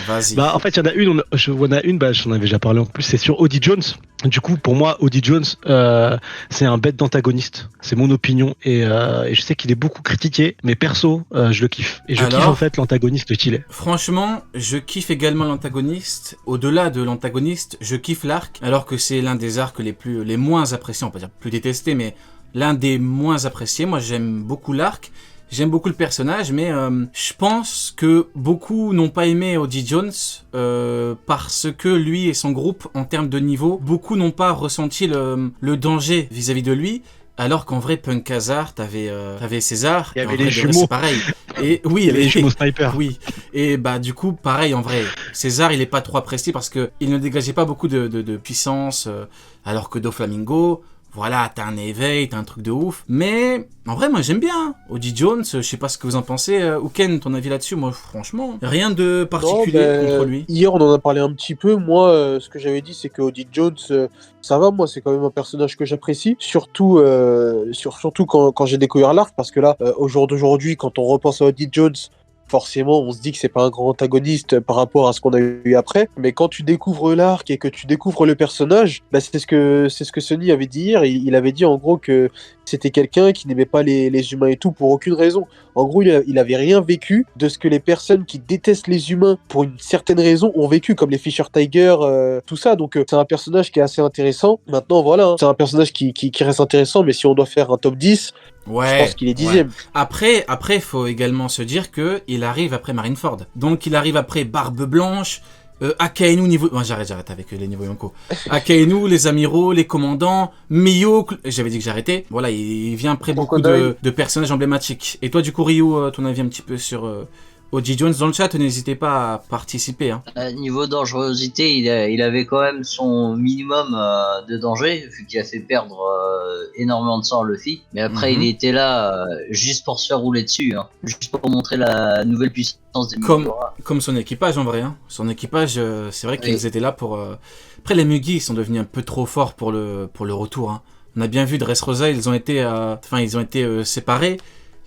Vas-y. Bah, en fait, il y en a une, j'en avais déjà parlé en plus, c'est sur Odie Jones. Du coup, pour moi, Odie Jones, c'est un bête d'antagoniste. C'est mon opinion. Et je sais qu'il est beaucoup critiqué, mais perso, je le kiffe. Et je kiffe en Alors, fait l'antagoniste qu'il est. franchement, je kiffe également l'antagoniste. Au-delà de l'antagoniste, je kiffe l'arc, alors que c'est l'un des arcs les moins appréciés, on peut dire plus détestés, mais l'un des moins appréciés. Moi, j'aime beaucoup l'arc. J'aime beaucoup le personnage, mais je pense que beaucoup n'ont pas aimé Odie Jones parce que lui et son groupe, en termes de niveau, beaucoup n'ont pas ressenti le danger vis-à-vis de lui. Alors qu'en vrai, Punk Hazard, t'avais César, Il y et en avait vrai, les de vrai, jumeaux. c'est pareil. Et oui, Il y avait les jumeaux sniper. oui. Et bah du coup, pareil en vrai, César, il est pas trop apprécié parce que il ne dégageait pas beaucoup de puissance, alors que Doflamingo, voilà, t'as un éveil, t'as un truc de ouf. Mais en vrai, moi j'aime bien Odie Jones. Je sais pas ce que vous en pensez. Ou Ken, ton avis là-dessus? Moi, franchement, rien de Non, particulier contre lui. hier on en a parlé un petit peu. Moi, ce que j'avais dit, c'est que Odie Jones, ça va. Moi, c'est quand même un personnage que j'apprécie. Surtout quand j'ai découvert l'arc, parce que là, au jour d'aujourd'hui, quand on repense à Odie Jones, forcément, on se dit que c'est pas un grand antagoniste par rapport à ce qu'on a eu après. Mais quand tu découvres l'arc et que tu découvres le personnage, bah, c'est ce que Sony avait dit hier. Il avait dit en gros que c'était quelqu'un qui n'aimait pas les humains et tout pour aucune raison. En gros, il avait rien vécu de ce que les personnes qui détestent les humains pour une certaine raison ont vécu, comme les Fisher Tiger, tout ça. Donc c'est un personnage qui est assez intéressant. Maintenant, voilà, hein, c'est un personnage qui reste intéressant, mais si on doit faire un top 10, je pense qu'il est dixième. Après, faut également se dire que il arrive après Marineford. Donc, il arrive après Barbe Blanche, Akainu niveau... Bon, j'arrête avec les niveaux Yonko. Akainu, les amiraux, les commandants, Miyo... J'avais dit que j'arrêtais. Voilà, il vient après beaucoup de personnages emblématiques. Et toi, du coup, Ryu, ton avis un petit peu sur Odie Jones dans le chat, n'hésitez pas à participer. Hein. Niveau dangerosité, il avait quand même son minimum de danger, vu qu'il a fait perdre énormément de sang à Luffy. Mais après, il était là juste pour se faire rouler dessus, hein, juste pour montrer la nouvelle puissance des Mugiwara. Comme son équipage en vrai. Hein. Son équipage, c'est vrai qu'ils étaient là pour... Après, les Mugi, ils sont devenus un peu trop forts pour le retour. Hein. On a bien vu Dressrosa, ils ont été séparés.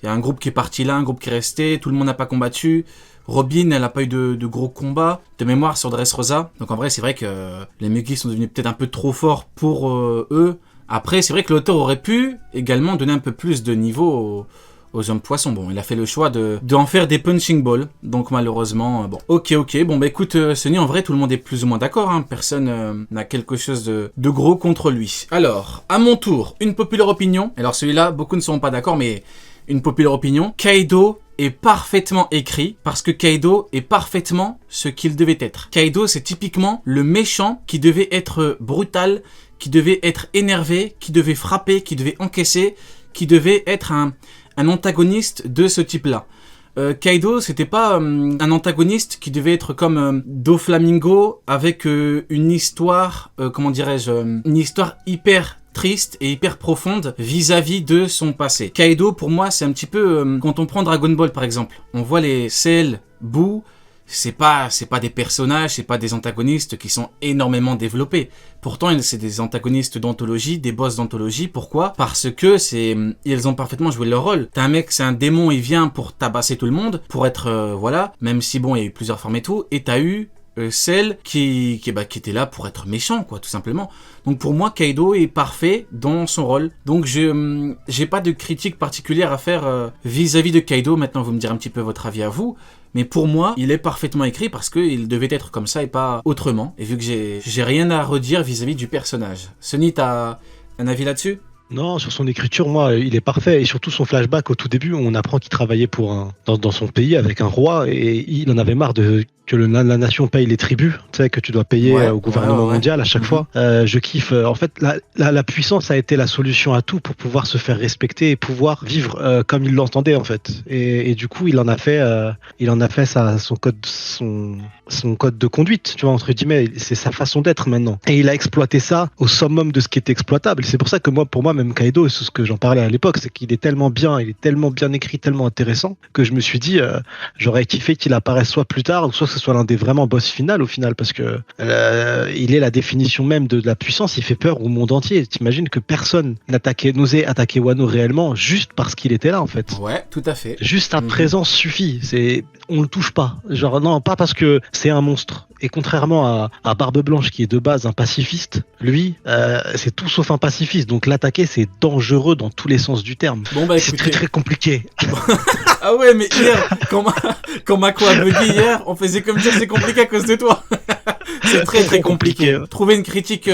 Il y a un groupe qui est parti là, un groupe qui est resté, tout le monde n'a pas combattu. Robin, elle n'a pas eu de gros combats de mémoire sur Dressrosa. Donc en vrai, c'est vrai que les Mugi sont devenus peut-être un peu trop forts pour eux. Après, c'est vrai que l'auteur aurait pu également donner un peu plus de niveau aux hommes poissons. Bon, il a fait le choix d'en faire des punching balls. Donc malheureusement, bon. Ok. Bon, bah écoute, Sony, en vrai, tout le monde est plus ou moins d'accord. Hein. Personne n'a quelque chose de gros contre lui. Alors, à mon tour, une populaire opinion. Alors celui-là, beaucoup ne seront pas d'accord, mais... Une populaire opinion, Kaido est parfaitement écrit parce que Kaido est parfaitement ce qu'il devait être. Kaido, c'est typiquement le méchant qui devait être brutal, qui devait être énervé, qui devait frapper, qui devait encaisser, qui devait être un antagoniste de ce type-là. Kaido, c'était pas un antagoniste qui devait être comme Doflamingo avec une histoire, une histoire hyper triste et hyper profonde vis-à-vis de son passé. Kaido, pour moi, c'est un petit peu quand on prend Dragon Ball par exemple. On voit les Cell, Boo, c'est pas des personnages, c'est pas des antagonistes qui sont énormément développés. Pourtant, c'est des antagonistes d'anthologie, des boss d'anthologie. Pourquoi ? Parce que ils ont parfaitement joué leur rôle. T'as un mec, c'est un démon, il vient pour tabasser tout le monde, pour être voilà. Même si bon, il y a eu plusieurs formes et tout. Et t'as eu celle qui était là pour être méchant, quoi, tout simplement. Donc pour moi, Kaido est parfait dans son rôle. Donc j'ai pas de critique particulière à faire vis-à-vis de Kaido. Maintenant, vous me direz un petit peu votre avis à vous. Mais pour moi, il est parfaitement écrit parce qu'il devait être comme ça et pas autrement. Et vu que j'ai rien à redire vis-à-vis du personnage. Sony, t'as un avis là-dessus ? Non, sur son écriture, moi, il est parfait. Et surtout son flashback au tout début, on apprend qu'il travaillait dans son pays avec un roi et il en avait marre que la nation paye les tribus, tu sais, que tu dois payer au gouvernement mondial à chaque fois. Je kiffe. En fait, la puissance a été la solution à tout pour pouvoir se faire respecter et pouvoir vivre comme il l'entendait, en fait. Et du coup, il en a fait son code de conduite, tu vois, entre guillemets. C'est sa façon d'être maintenant. Et il a exploité ça au summum de ce qui est exploitable. C'est pour ça que pour moi, même Kaido, c'est ce que j'en parlais à l'époque, c'est qu'il est tellement bien écrit, tellement intéressant, que je me suis dit, j'aurais kiffé qu'il apparaisse soit plus tard, ou soit que ce soit l'un des vraiment boss final au final, parce que il est la définition même de la puissance, il fait peur au monde entier. T'imagines que personne n'osait attaquer Wano réellement juste parce qu'il était là, en fait. Ouais, tout à fait. Juste sa présence suffit. on le touche pas. Genre non, pas parce que c'est un monstre. Et contrairement à Barbe Blanche qui est de base un pacifiste, lui, c'est tout sauf un pacifiste. Donc l'attaquer, c'est dangereux dans tous les sens du terme. Bon bah C'est écoutez. très compliqué. Ah ouais, mais hier, quand Mako a bugué hier, on faisait comme dire c'est compliqué à cause de toi. C'est très compliqué. Trouver une critique,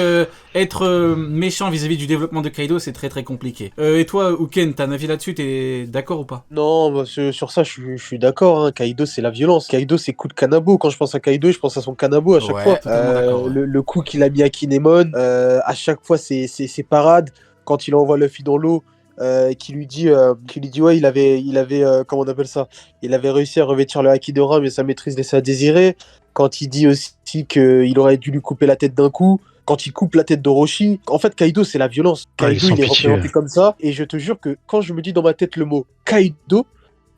être méchant vis-à-vis du développement de Kaido, c'est très compliqué. Et toi, Uken, t'as un avis là-dessus, t'es d'accord ou pas? Non, bah, sur ça, je suis d'accord. Hein. Kaido, c'est la violence. Kaido, c'est coup de kanabo. Quand je pense à Kaido, je pense à son kanabo à chaque Ouais, fois. totalement d'accord, ouais. Le coup qu'il a mis à Kinemon, à chaque fois, c'est parades. Quand il envoie Luffy dans l'eau, qui lui dit ouais, il avait comment on appelle ça? Il avait réussi à revêtir le Haki de Ra, mais sa maîtrise laissait à désirer. Quand il dit aussi qu'il aurait dû lui couper la tête d'un coup. Quand il coupe la tête d'Orochi, en fait, Kaido, c'est la violence. Ouais, Kaido, ils sont il est pitié. représenté comme ça. Et je te jure que quand je me dis dans ma tête le mot Kaido,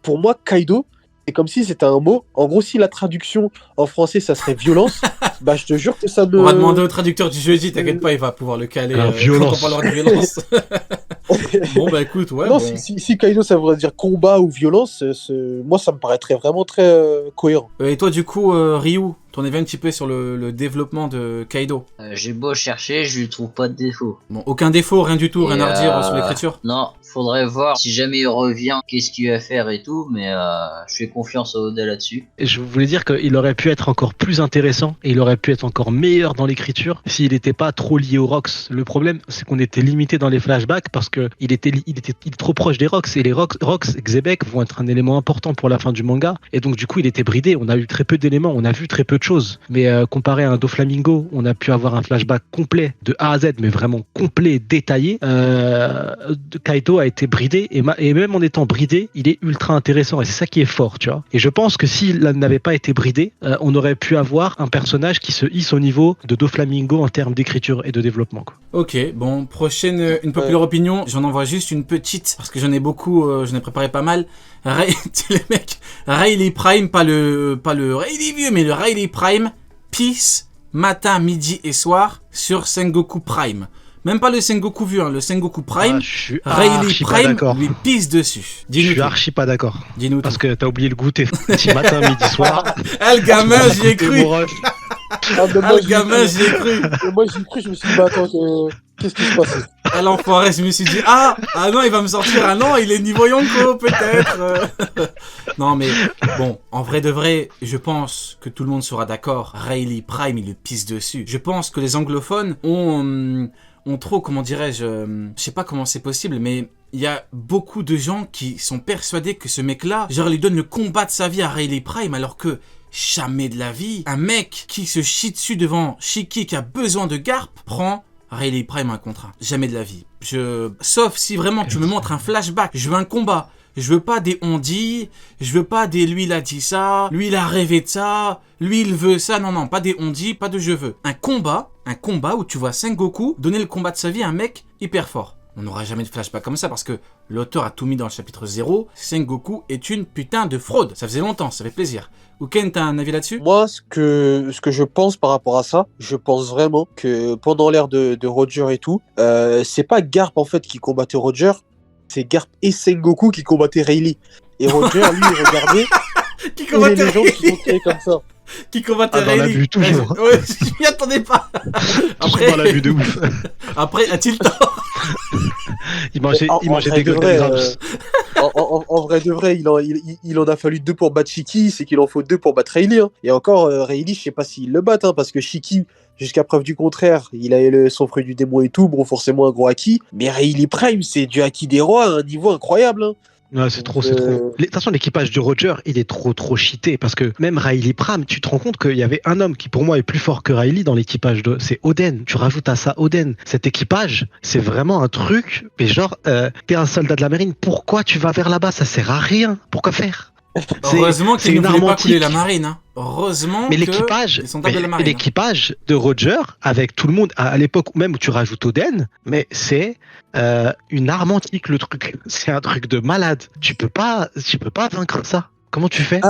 pour moi, Kaido, c'est comme si c'était un mot. En gros, si la traduction en français, ça serait violence, bah, je te jure que ça me. On va demander au traducteur du jeudi, t'inquiète pas, il va pouvoir le caler Alors, quand violence. on parlera de violence. Bon bah écoute, ouais. Non, bon. si Kaido, ça voudrait dire combat ou violence, moi, ça me paraîtrait vraiment très cohérent. Et toi, du coup, Ryu, ton avis un petit peu sur le développement de Kaido? J'ai beau chercher, je lui trouve pas de défaut. Bon, aucun défaut, rien du tout, rien Et, à redire sur l'écriture? Non, faudrait voir si jamais il revient, qu'est-ce qu'il va faire et tout, mais je fais confiance à Oda là-dessus. Et je voulais dire qu'il aurait pu être encore plus intéressant et il aurait pu être encore meilleur dans l'écriture s'il n'était pas trop lié aux Rocks. Le problème, c'est qu'on était limité dans les flashbacks parce que il était trop proche des Rocks et les Rocks, Xebec vont être un élément important pour la fin du manga et donc du coup il était bridé. On a eu très peu d'éléments, on a vu très peu de choses. Mais comparé à un Doflamingo, on a pu avoir un flashback complet de A à Z, mais vraiment complet, détaillé. Kaido a été bridé et même en étant bridé, il est ultra intéressant et c'est ça qui est fort, tu vois. Et je pense que s'il n'avait pas été bridé, on aurait pu avoir un personnage qui se hisse au niveau de Doflamingo en termes d'écriture et de développement, quoi. Ok, bon, prochaine, une populaire opinion, j'en envoie juste une petite, parce que j'en ai beaucoup, j'en ai préparé pas mal. Les mecs, Rayleigh Prime, pas le Rayleigh vieux, mais le Rayleigh Prime, Peace, matin, midi et soir, sur Sengoku Prime. Même pas le Sengoku vieux, hein, le Sengoku Prime, Je suis Rayleigh archi pas Prime d'accord. lui pisse dessus. Je Dis-nous suis tout. archi pas d'accord. Dis-nous Parce tout. que t'as oublié le goûter. Petit matin, midi, soir. Ah, le gamin, j'y ai cru. Ah, mais Ah, le gamin, j'y ai cru. Moi, j'y ai cru, je me suis dit, bah attends, qu'est-ce qui se passe? Ah, l'enfoiré, je me suis dit, ah non, il va me sortir, ah non, il est niveau Yonko, peut-être. Non, mais bon, en vrai de vrai, je pense que tout le monde sera d'accord. Rayleigh Prime, il le pisse dessus. Je pense que les anglophones ont trop, comment dirais-je, je sais pas comment c'est possible, mais il y a beaucoup de gens qui sont persuadés que ce mec-là, genre, lui donne le combat de sa vie à Rayleigh Prime, alors que jamais de la vie, un mec qui se chie dessus devant Shiki qui a besoin de Garp prend Rayleigh Prime un contrat. Jamais de la vie. Sauf si vraiment tu me montres un flashback, je veux un combat. Je veux pas des on-dit, je veux pas des lui il a dit ça, lui il a rêvé de ça, lui il veut ça, non, pas des on-dit, pas de je veux. Un combat où tu vois Sengoku donner le combat de sa vie à un mec hyper fort. On n'aura jamais de flashback comme ça parce que l'auteur a tout mis dans le chapitre 0. Sengoku est une putain de fraude. Ça faisait longtemps, ça fait plaisir. Uken, t'as un avis là-dessus? Moi, ce que je pense par rapport à ça, je pense vraiment que pendant l'ère de Roger et tout, c'est pas Garp en fait qui combattait Roger, c'est Garp et Sengoku qui combattaient Rayleigh. Et Roger, lui, il regardait Qui tous les légendes qui sont créées comme ça. Qui combattait dans Rayleigh. l'abus, toujours. Ouais, je m'y attendais pas. Toujours dans la vue de ouf. Après, a-t-il tort? Il mangeait vrai des de Golden vrai, Grams. en vrai de vrai, il en a fallu 2 pour battre Shiki, c'est qu'il en faut 2 pour battre Rayleigh. Hein. Et encore, Rayleigh, je sais pas s'il le bat, hein, parce que Shiki, jusqu'à preuve du contraire, il a son fruit du démon et tout, bon, forcément un gros haki. Mais Rayleigh Prime, c'est du haki des rois à un niveau incroyable. Hein. Ouais, c'est trop. De toute façon, l'équipage de Roger, il est trop cheaté parce que même Rayleigh Prime, tu te rends compte qu'il y avait un homme qui pour moi est plus fort que Rayleigh dans l'équipage c'est Oden. Tu rajoutes à ça Oden. Cet équipage, c'est vraiment un truc. Mais genre, t'es un soldat de la marine, pourquoi tu vas vers là-bas? Ça sert à rien. Pourquoi faire? Heureusement c'est qu'il ne une voulait pas armantique. couler la marine. Hein. Heureusement Mais que l'équipage, ils sont de la marine. l'équipage de Roger, avec tout le monde, à l'époque même où tu rajoutes Oden, mais c'est une arme antique le truc. C'est un truc de malade. Tu peux pas vaincre ça. Comment tu fais?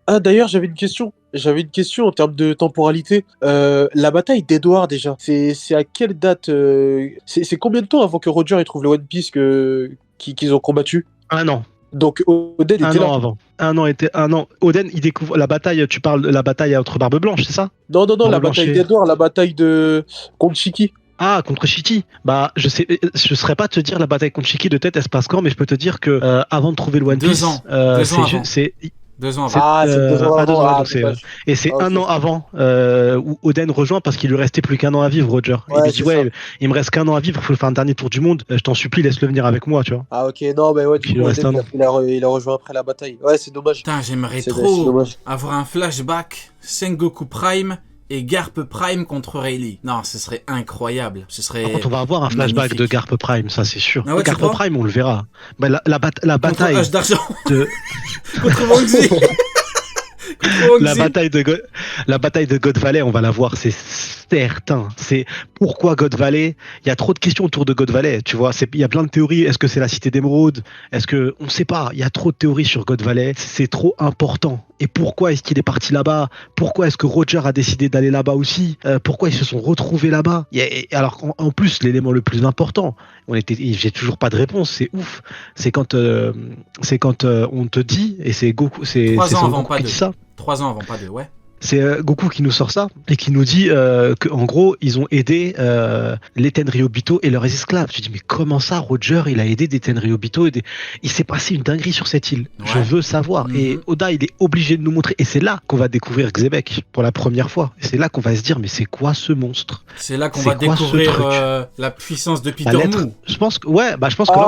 D'ailleurs, j'avais une question. J'avais une question en termes de temporalité. La bataille d'Edward, déjà, c'est à quelle date c'est combien de temps avant que Roger il trouve le One Piece qu'ils ont combattu? Un an. Donc Oden Un était là. an avant. Un an. Oden, il découvre la bataille. Tu parles de la bataille entre Barbe Blanche, c'est ça? Non, non, non, la Barbe Blanche bataille et- d'Edouard, la bataille de contre Shiki. Ah, contre Shiki. Bah, je saurais pas te dire la bataille contre Shiki de tête espace camp, mais je peux te dire que avant de trouver le One 2 Piece, ans. 2 ans avant. 2 ans avant. Ah, c'est 2 ans avant. 2 ans, Ah, donc c'est dommage. et c'est Ah, un ok. an avant où Oden rejoint parce qu'il lui restait plus qu'un an à vivre, Roger. Il Ouais, lui dit c'est ouais, ça. il me reste qu'un an à vivre, il faut faire un dernier tour du monde. Je t'en supplie, laisse-le venir avec moi, tu vois. Ah, ok, non, mais ouais, du Il coup, lui reste Oden, un an. il a rejoint après la bataille. Ouais, c'est dommage. Putain, j'aimerais C'est trop dommage. avoir un flashback Sengoku Prime et Garp Prime contre Rayleigh. Non, ce serait incroyable. Ce serait Par contre, on va avoir un flashback magnifique. de Garp Prime, ça c'est sûr. Ah ouais, tu Garp crois Prime, on le verra. Bah, la contre bataille H d'argent, de contre Wangzi. Contre la Wangzi. la bataille de God Valley, on va la voir, c'est certain. C'est pourquoi God Valley. Il y a trop de questions autour de God Valley, tu vois. Il y a plein de théories. Est-ce que c'est la cité d'émeraude? Est-ce que on sait pas? Il y a trop de théories sur God Valley. C'est trop important. Et pourquoi est-ce qu'il est parti là-bas? Pourquoi est-ce que Roger a décidé d'aller là-bas aussi? Pourquoi ils se sont retrouvés là-bas? Alors en plus, l'élément le plus important, j'ai toujours pas de réponse. C'est ouf. C'est quand on te dit, et c'est Goku, c'est 3 ans Son avant, Goku pas qui 2. dit ça. 3 ans avant, pas 2, ouais. C'est Goku qui nous sort ça et qui nous dit qu'en gros, ils ont aidé les Tenryobito et leurs esclaves. Je dis, mais comment ça, Roger, il a aidé des Tenryobito Il s'est passé une dinguerie sur cette île. Ouais. Je veux savoir. Mhm. Et Oda, il est obligé de nous montrer. Et c'est là qu'on va découvrir Xebec pour la première fois. Et c'est là qu'on va se dire, mais c'est quoi ce monstre? C'est là qu'on C'est va quoi ce découvrir truc la puissance de Bah, Peter l'être. Moo. Je pense que là,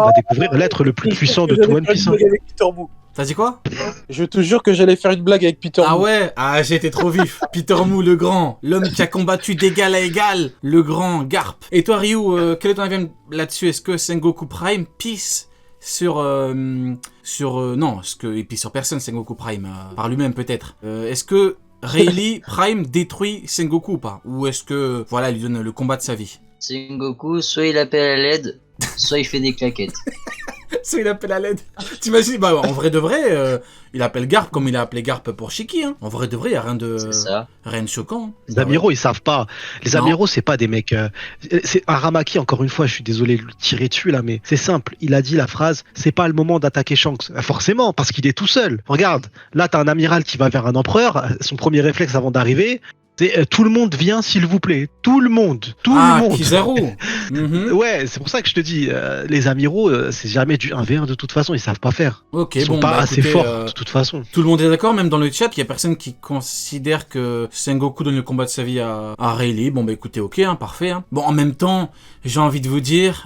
on va découvrir l'être le plus puissant de tout One Piece. Avec Peter Moo. T'as dit quoi? Je te jure que j'allais faire une blague avec Peter Ah Moo. ouais? Ah, j'ai été trop vif. Peter Moo, le grand. L'homme qui a combattu d'égal à égal. Le grand Garp. Et toi, Ryu, quel est ton avis là-dessus? Est-ce que Sengoku Prime pisse sur... non, il pisse sur personne, Sengoku Prime. Par lui-même, peut-être. Est-ce que Rayleigh Prime détruit Sengoku ou pas? Ou est-ce que, voilà, il lui donne le combat de sa vie? Sengoku, soit il appelle à l'aide, soit il fait des claquettes. Soit il appelle à l'aide. T'imagines? Bah, en vrai de vrai, il appelle Garp comme il a appelé Garp pour Shiki. Hein. En vrai de vrai, il n'y a C'est ça. rien de choquant. Les amiraux, ils savent pas. Les Non. amiraux, c'est pas des mecs. C'est Aramaki, encore une fois, je suis désolé de le tirer dessus là, mais c'est simple. Il a dit la phrase, c'est pas le moment d'attaquer Shanks. Forcément, parce qu'il est tout seul. Regarde, là, t'as un amiral qui va vers un empereur. Son premier réflexe avant d'arriver, c'est tout le monde vient, s'il vous plaît. Tout le monde. Tout le monde. Kizaru. Mhm. Ouais, c'est pour ça que je te dis, les amiraux, c'est jamais du 1v1 de toute façon, ils savent pas faire. Ok, Ils sont bon, pas bah, assez écoutez, forts de toute façon. tout le monde est d'accord, même dans le chat, il y a personne qui considère que Sengoku donne le combat de sa vie à Rayleigh. Bon, bah écoutez, ok, hein, parfait. Hein. Bon, en même temps, j'ai envie de vous dire,